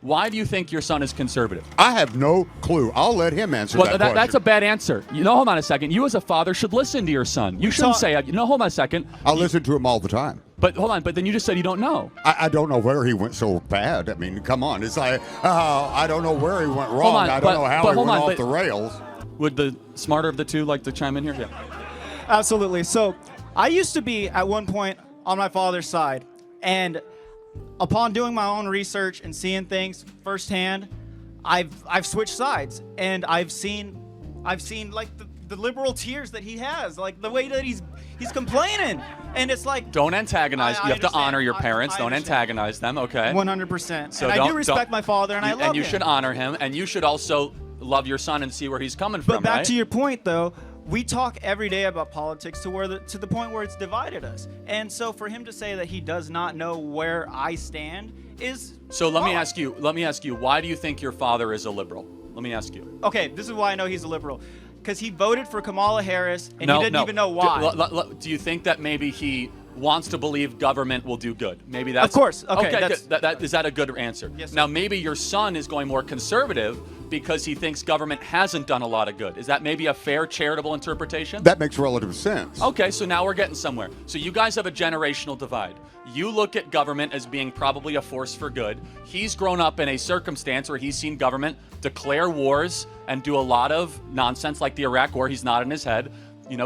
why do you think your son is conservative? I have no clue. I'll let him answer that question. That's a bad answer. Hold on a second. You as a father should listen to your son. You shouldn't say, hold on a second. I listen to him all the time. But hold on, but then you just said you don't know. I don't know where he went so bad. I mean, come on. It's like, I don't know where he went wrong. I don't know how he went off the rails. Would the smarter of the two like to chime in here? Yeah. Absolutely. So I used to be at one point on my father's side, and upon doing my own research and seeing things firsthand, I've switched sides, and I've seen like the liberal tears that he has, like the way that he's complaining, and it's like, don't antagonize. You have to honor your parents. Don't antagonize them. Okay. 100%. So and I do respect my father, and I love him. And you should honor him, and you should also love your son and see where he's coming from. But back to your point, though. We talk every day about politics to the point where it's divided us. And so for him to say that he does not know where I stand is So let me ask you, why do you think your father is a liberal? Let me ask you. Okay, this is why I know he's a liberal. Because he voted for Kamala Harris, and he didn't even know why. Do you think that maybe he wants to believe government will do good? Maybe that's... Of course. Okay, is that a good answer? Yes, sir. Now, maybe your son is going more conservative because he thinks government hasn't done a lot of good. Is that maybe a fair, charitable interpretation? That makes relative sense. Okay, so now we're getting somewhere. So you guys have a generational divide. You look at government as being probably a force for good. He's grown up in a circumstance where he's seen government declare wars and do a lot of nonsense like the Iraq War. He's not in his head.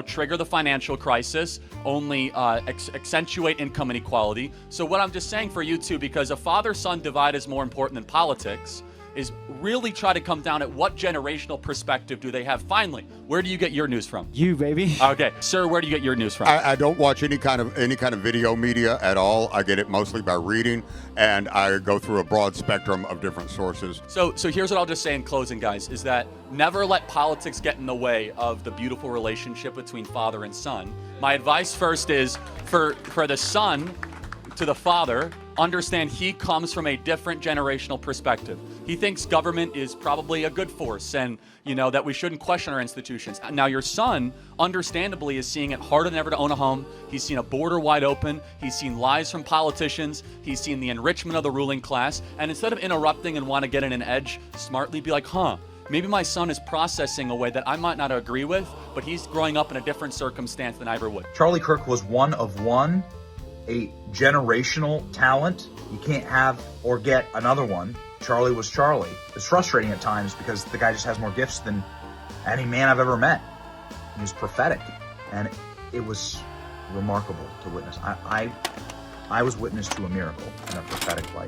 Trigger the financial crisis, only accentuate income inequality. So what I'm just saying for you two, because a father-son divide is more important than politics, is really try to come down at what generational perspective do they have. Finally, where do you get your news from? You, baby. Okay, sir, where do you get your news from? I don't watch any kind of video media at all. I get it mostly by reading, and I go through a broad spectrum of different sources. So here's what I'll just say in closing, guys, is that never let politics get in the way of the beautiful relationship between father and son. My advice first is for the son to the father, understand he comes from a different generational perspective. He thinks government is probably a good force and, that we shouldn't question our institutions. Now, your son, understandably, is seeing it harder than ever to own a home. He's seen a border wide open. He's seen lies from politicians. He's seen the enrichment of the ruling class. And instead of interrupting and want to get in an edge, smartly be like, maybe my son is processing a way that I might not agree with, but he's growing up in a different circumstance than I ever would. Charlie Kirk was one of one, a generational talent. You can't have or get another one. Charlie was Charlie. It's frustrating at times because the guy just has more gifts than any man I've ever met. He was prophetic, and it was remarkable to witness. I was witness to a miracle in a prophetic life.